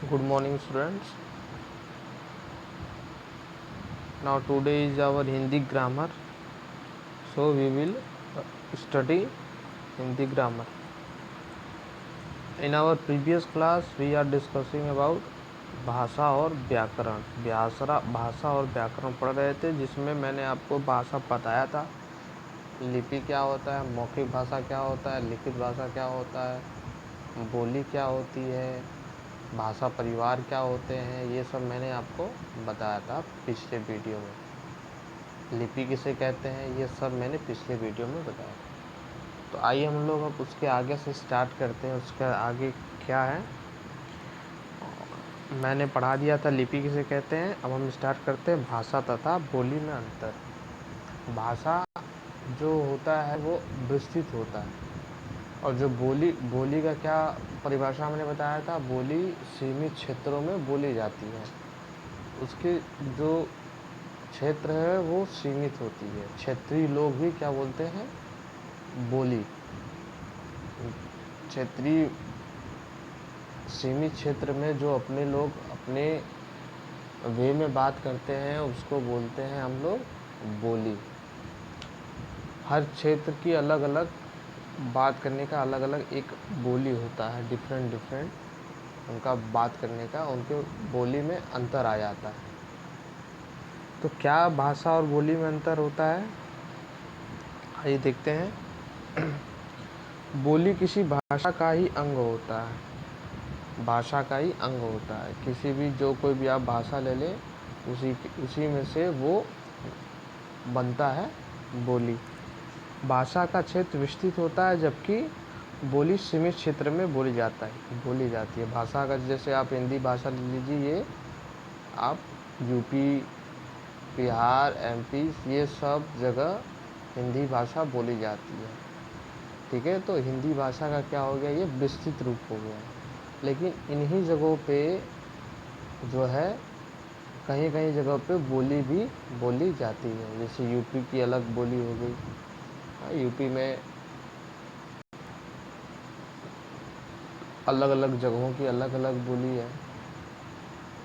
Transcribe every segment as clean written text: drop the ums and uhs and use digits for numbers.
Good morning, students. Now today is our Hindi grammar. So we will study Hindi grammar. In our previous class, we are discussing about भाषा और व्याकरण। भाषा और व्याकरण पढ़ रहे थे, जिसमें मैंने आपको भाषा बताया था, लिपि क्या होता है, मौखिक भाषा क्या होता है, लिखित भाषा क्या होता है, बोली क्या होती है, भाषा परिवार क्या होते हैं, ये सब मैंने आपको बताया था पिछले वीडियो में। लिपि किसे कहते हैं, ये सब मैंने पिछले वीडियो में बताया। तो आइए हम लोग अब उसके आगे से स्टार्ट करते हैं। उसके आगे क्या है, मैंने पढ़ा दिया था लिपि किसे कहते हैं। अब हम स्टार्ट करते हैं भाषा तथा बोली में अंतर। भाषा जो होता है वो विस्तृत होता है, और जो बोली का क्या परिभाषा मैंने बताया था, बोली सीमित क्षेत्रों में बोली जाती है। उसके जो क्षेत्र है वो सीमित होती है। क्षेत्रीय लोग भी क्या बोलते हैं, बोली। क्षेत्रीय सीमित क्षेत्र में जो अपने लोग अपने वे में बात करते हैं, उसको बोलते हैं हम लोग बोली। हर क्षेत्र की अलग अलग बात करने का अलग अलग एक बोली होता है, डिफरेंट उनका बात करने का, उनके बोली में अंतर आ जाता है। तो क्या भाषा और बोली में अंतर होता है, आइए देखते हैं। बोली किसी भाषा का ही अंग होता है। भाषा का ही अंग होता है। किसी भी जो कोई भी आप भाषा ले लें, उसी में से वो बनता है बोली। भाषा का क्षेत्र विस्तृत होता है, जबकि बोली सीमित क्षेत्र में बोली जाती है। भाषा का, जैसे आप हिंदी भाषा ले लीजिए, ये आप यूपी, बिहार, एमपी, ये सब जगह हिंदी भाषा बोली जाती है। ठीक है, तो हिंदी भाषा का क्या हो गया, ये विस्तृत रूप हो गया। लेकिन इन्हीं जगहों पे जो है, कहीं कहीं जगह पे बोली भी बोली जाती है। जैसे यूपी की अलग बोली हो गई, यूपी में अलग अलग जगहों की अलग अलग बोली है,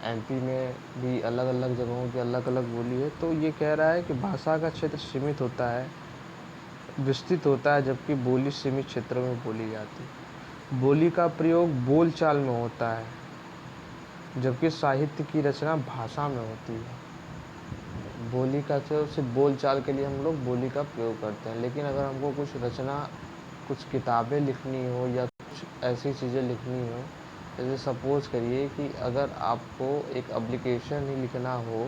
एमपी में भी अलग अलग जगहों की अलग अलग बोली है। तो ये कह रहा है कि भाषा का क्षेत्र सीमित होता है, विस्तृत होता है, जबकि बोली सीमित क्षेत्रों में बोली जाती है। बोली का प्रयोग बोल चाल में होता है, जबकि साहित्य की रचना भाषा में होती है। बोली का तो सिर्फ बोल चाल के लिए हम लोग बोली का प्रयोग करते हैं, लेकिन अगर हमको कुछ रचना, कुछ किताबें लिखनी हो या कुछ ऐसी चीज़ें लिखनी हो, जैसे सपोज़ करिए कि अगर आपको एक एप्लीकेशन ही लिखना हो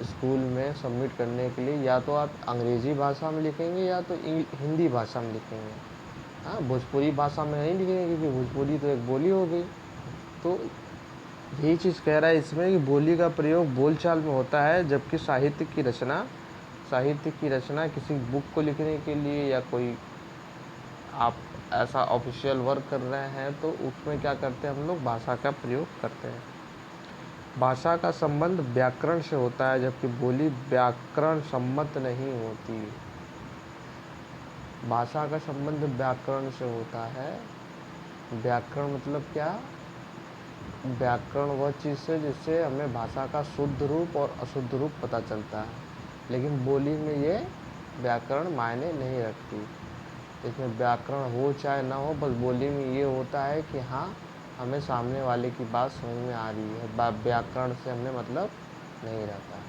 स्कूल में सबमिट करने के लिए, या तो आप अंग्रेज़ी भाषा में लिखेंगे या तो हिंदी भाषा में लिखेंगे। हाँ, भोजपुरी भाषा में नहीं लिखेंगे, क्योंकि भोजपुरी तो एक बोली हो गई। तो यही चीज़ कह रहा है इसमें कि बोली का प्रयोग बोलचाल में होता है, जबकि साहित्य की रचना किसी बुक को लिखने के लिए, या कोई आप ऐसा ऑफिशियल वर्क कर रहे हैं, तो उसमें क्या करते हैं हम लोग, भाषा का प्रयोग करते हैं। भाषा का संबंध व्याकरण से होता है, जबकि बोली व्याकरण सम्मत नहीं होती। भाषा का संबंध व्याकरण से होता है। व्याकरण मतलब क्या, व्याकरण वह चीज़ है जिससे हमें भाषा का शुद्ध रूप और अशुद्ध रूप पता चलता है, लेकिन बोली में ये व्याकरण मायने नहीं रखती। इसमें व्याकरण हो चाहे ना हो, बस बोली में ये होता है कि हाँ, हमें सामने वाले की बात समझ में आ रही है। व्याकरण से हमें मतलब नहीं रहता।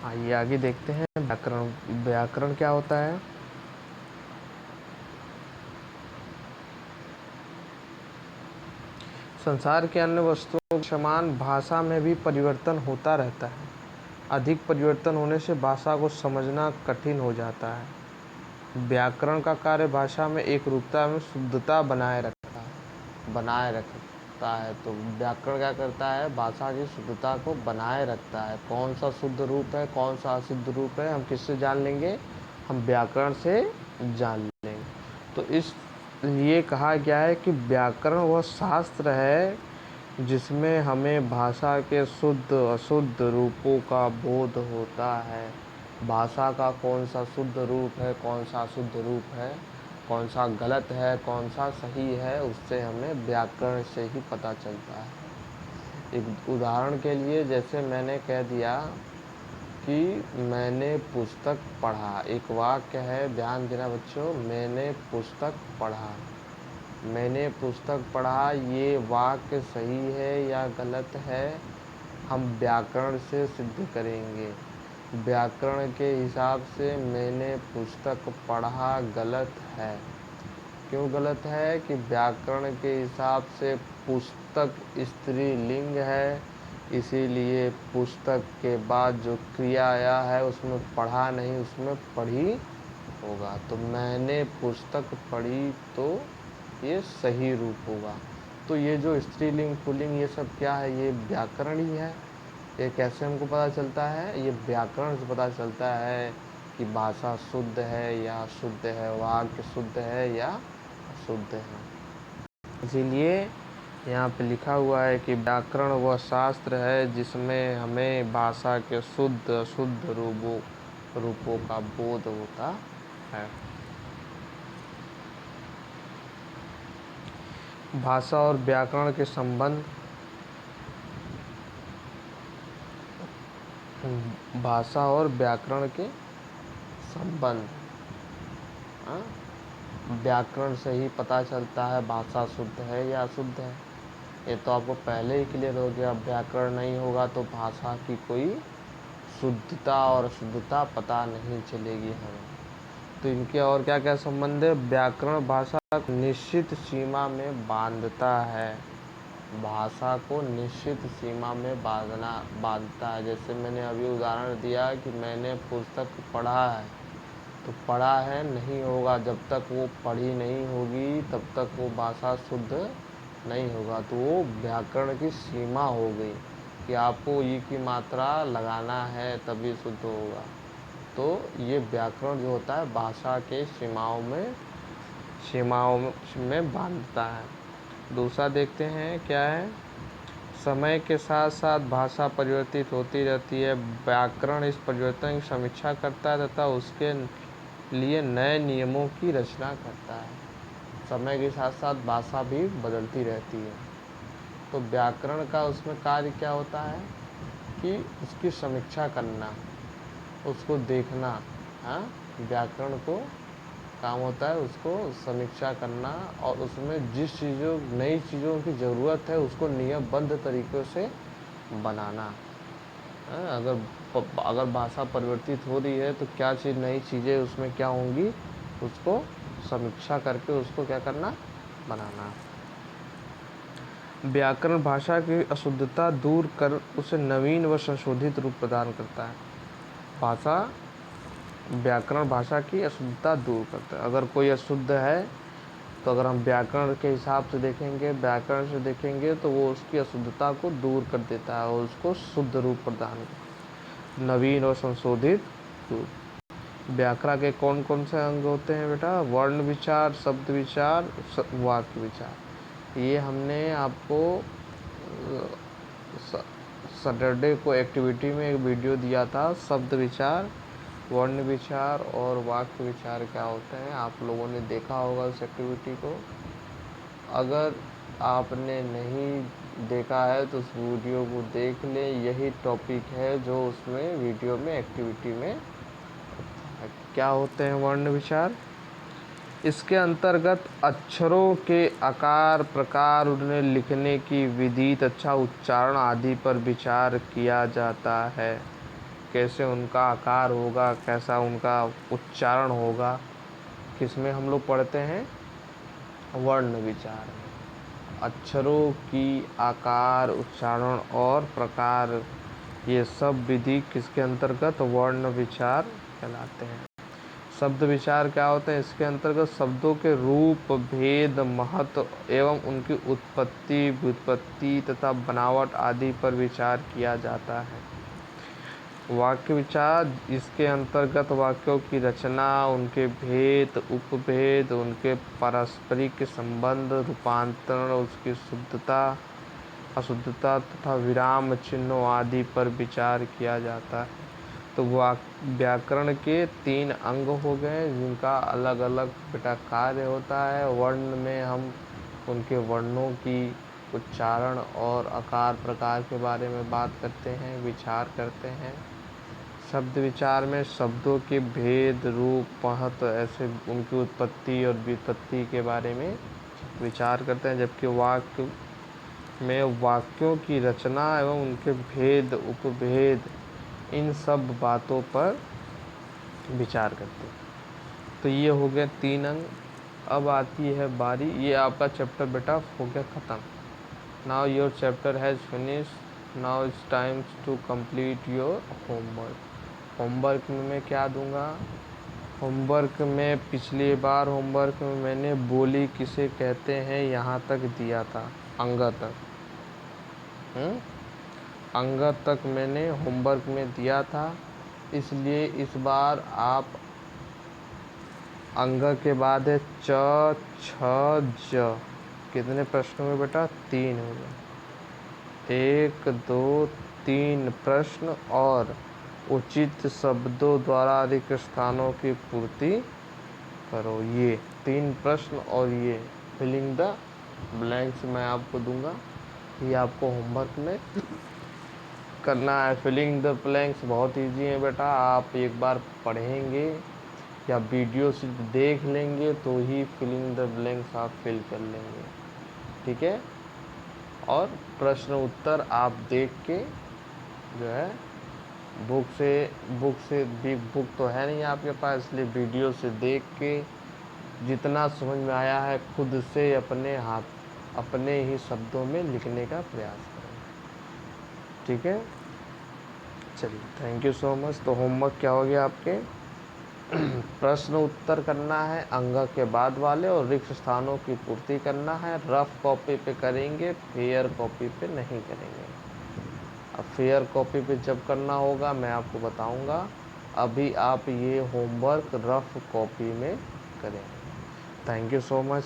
आइए आगे देखते हैं व्याकरण। व्याकरण क्या होता है। संसार के अन्य वस्तुओं के समान भाषा में भी परिवर्तन होता रहता है। अधिक परिवर्तन होने से भाषा को समझना कठिन हो जाता है। व्याकरण का कार्य भाषा में एक रूपता में शुद्धता बनाए रखता है। तो व्याकरण क्या करता है, भाषा की शुद्धता को बनाए रखता है। कौन सा शुद्ध रूप है, कौन सा अशुद्ध रूप है, हम किससे जान लेंगे, हम व्याकरण से जान लेंगे। तो इस लिए कहा गया है कि व्याकरण वह शास्त्र है जिसमें हमें भाषा के शुद्ध अशुद्ध रूपों का बोध होता है। भाषा का कौन सा शुद्ध रूप है, कौन सा अशुद्ध रूप है, कौन सा गलत है कौन सा सही है उससे हमें व्याकरण से ही पता चलता है। एक उदाहरण के लिए जैसे मैंने कह दिया कि मैंने पुस्तक पढ़ा, एक वाक्य है, ध्यान देना बच्चों, मैंने पुस्तक पढ़ा। मैंने पुस्तक पढ़ा, ये वाक्य सही है या गलत है हम व्याकरण से सिद्ध करेंगे। व्याकरण के हिसाब से मैंने पुस्तक पढ़ा गलत है। क्यों गलत है कि व्याकरण के हिसाब से पुस्तक स्त्रीलिंग है, इसीलिए पुस्तक के बाद जो क्रिया आया है उसमें पढ़ा नहीं, उसमें पढ़ी होगा। तो मैंने पुस्तक पढ़ी तो ये सही रूप होगा। तो ये जो स्त्रीलिंग पुल्लिंग ये सब क्या है, ये व्याकरण ही है। ये कैसे हमको पता चलता है, ये व्याकरण से पता चलता है कि भाषा शुद्ध है या अशुद्ध है, वाक्य शुद्ध है या अशुद्ध है। इसीलिए यहाँ पे लिखा हुआ है कि व्याकरण वह शास्त्र है जिसमें हमें भाषा के शुद्ध अशुद्ध रूपों का बोध होता है। भाषा और व्याकरण के संबंध। भाषा और व्याकरण के संबंध, व्याकरण से ही पता चलता है भाषा शुद्ध है या अशुद्ध है। ये तो आपको पहले ही क्लियर हो गया। व्याकरण नहीं होगा तो भाषा की कोई शुद्धता और अशुद्धता पता नहीं चलेगी हमें। तो इनके और क्या क्या संबंध है। व्याकरण भाषा को निश्चित सीमा में बांधता है, भाषा को निश्चित सीमा में बांधता है। जैसे मैंने अभी उदाहरण दिया कि मैंने पुस्तक पढ़ा है, तो पढ़ा है नहीं होगा, जब तक वो पढ़ी नहीं होगी तब तक वो भाषा शुद्ध नहीं होगा। तो वो व्याकरण की सीमा हो गई कि आपको ई की मात्रा लगाना है तभी शुद्ध होगा। तो ये व्याकरण जो होता है भाषा के सीमाओं में बांधता है। दूसरा देखते हैं क्या है। समय के साथ साथ भाषा परिवर्तित होती रहती है। व्याकरण इस परिवर्तन की समीक्षा करता है तथा उसके लिए नए नियमों की रचना करता है। समय के साथ साथ भाषा भी बदलती रहती है। तो व्याकरण का उसमें कार्य क्या होता है कि उसकी समीक्षा करना, उसको देखना। हाँ, व्याकरण को काम होता है उसको समीक्षा करना और उसमें जिस नई चीज़ों की ज़रूरत है उसको नियमबद्ध तरीक़ों से बनाना। अगर भाषा परिवर्तित हो रही है तो क्या चीज़ नई चीज़ें उसमें क्या होंगी, उसको समीक्षा करके उसको क्या करना, बनाना। व्याकरण भाषा की अशुद्धता दूर कर उसे नवीन व संशोधित रूप प्रदान करता है। व्याकरण भाषा की अशुद्धता दूर करता है। अगर कोई अशुद्ध है तो अगर हम व्याकरण के हिसाब से देखेंगे, व्याकरण से देखेंगे तो वो उसकी अशुद्धता को दूर कर देता है और उसको शुद्ध रूप प्रदान करता है, नवीन और संशोधित रूप। व्याकरण के कौन कौन से अंग होते हैं बेटा। वर्ण विचार, शब्द विचार, वाक्य विचार। ये हमने आपको सैटरडे को एक्टिविटी में एक वीडियो दिया था। शब्द विचार, वर्ण विचार और वाक्य विचार क्या होते हैं, आप लोगों ने देखा होगा उस एक्टिविटी को। अगर आपने नहीं देखा है तो उस वीडियो को देख लें। यही टॉपिक है जो उसमें वीडियो में एक्टिविटी में क्या होते हैं वर्ण विचार। इसके अंतर्गत अक्षरों के आकार, प्रकार, उन्हें लिखने की विधि तथा उच्चारण आदि पर विचार किया जाता है। कैसे उनका आकार होगा, कैसा उनका उच्चारण होगा, किसमें हम लोग पढ़ते हैं, वर्ण विचार में। अक्षरों की आकार, उच्चारण और प्रकार, ये सब विधि किसके अंतर्गत, वर्ण विचार कहलाते हैं। शब्द विचार क्या होते हैं, इसके अंतर्गत शब्दों के रूप, भेद, महत्व एवं उनकी उत्पत्ति, व्युत्पत्ति तथा बनावट आदि पर विचार किया जाता है। वाक्य विचार, इसके अंतर्गत वाक्यों की रचना, उनके भेद, उपभेद, उनके पारस्परिक संबंध, रूपांतरण, उसकी शुद्धता, अशुद्धता तथा विराम चिन्हों आदि पर विचार किया जाता है। तो व्याकरण के 3 अंग हो गए जिनका अलग अलग बेटा कार्य होता है। वर्ण में हम उनके वर्णों की उच्चारण और आकार प्रकार के बारे में बात करते हैं, विचार करते हैं। शब्द विचार में शब्दों के भेद, रूप, महत्व, ऐसे उनकी उत्पत्ति और व्युत्पत्ति के बारे में विचार करते हैं। जबकि वाक्य में वाक्यों की रचना एवं उनके भेद, उपभेद, इन सब बातों पर विचार करते हैं। तो ये हो गए 3 अंग। अब आती है बारी, ये आपका चैप्टर बेटा हो गया ख़त्म। Now your chapter has finished, now it's time to complete your homework. Homework में मैं क्या दूंगा? होमवर्क में पिछली बार होमवर्क में मैंने बोली किसे कहते हैं यहाँ तक दिया था, अंग तक। अंग तक मैंने होमवर्क में दिया था, इसलिए इस बार आप अंग के बाद है च, छ, ज। कितने प्रश्न हुए बेटा? 3 हो गए। 1 2 3 प्रश्न और उचित शब्दों द्वारा रिक्त स्थानों की पूर्ति करो। ये 3 प्रश्न और ये फिलिंग द ब्लैंक्स मैं आपको दूंगा। ये आपको होमवर्क में करना है। फिलिंग द ब्लैंक्स बहुत इजी है बेटा। आप एक बार पढ़ेंगे या वीडियो सिर्फ देख लेंगे तो ही फिलिंग द ब्लैंक्स आप फिल कर लेंगे, ठीक है। और प्रश्न उत्तर आप देख के जो है बुक तो है नहीं आपके पास, इसलिए वीडियो से देख के जितना समझ में आया है खुद से अपने ही शब्दों में लिखने का प्रयास करें, ठीक है। चलिए, थैंक यू सो मच। तो होमवर्क क्या हो गया आपके? प्रश्न उत्तर करना है अंग के बाद वाले और रिक्त स्थानों की पूर्ति करना है। रफ कॉपी पे करेंगे, फेयर कॉपी पे नहीं करेंगे। अब फेयर कॉपी पे जब करना होगा मैं आपको बताऊंगा। अभी आप ये होमवर्क रफ कॉपी में करें। Thank you so much.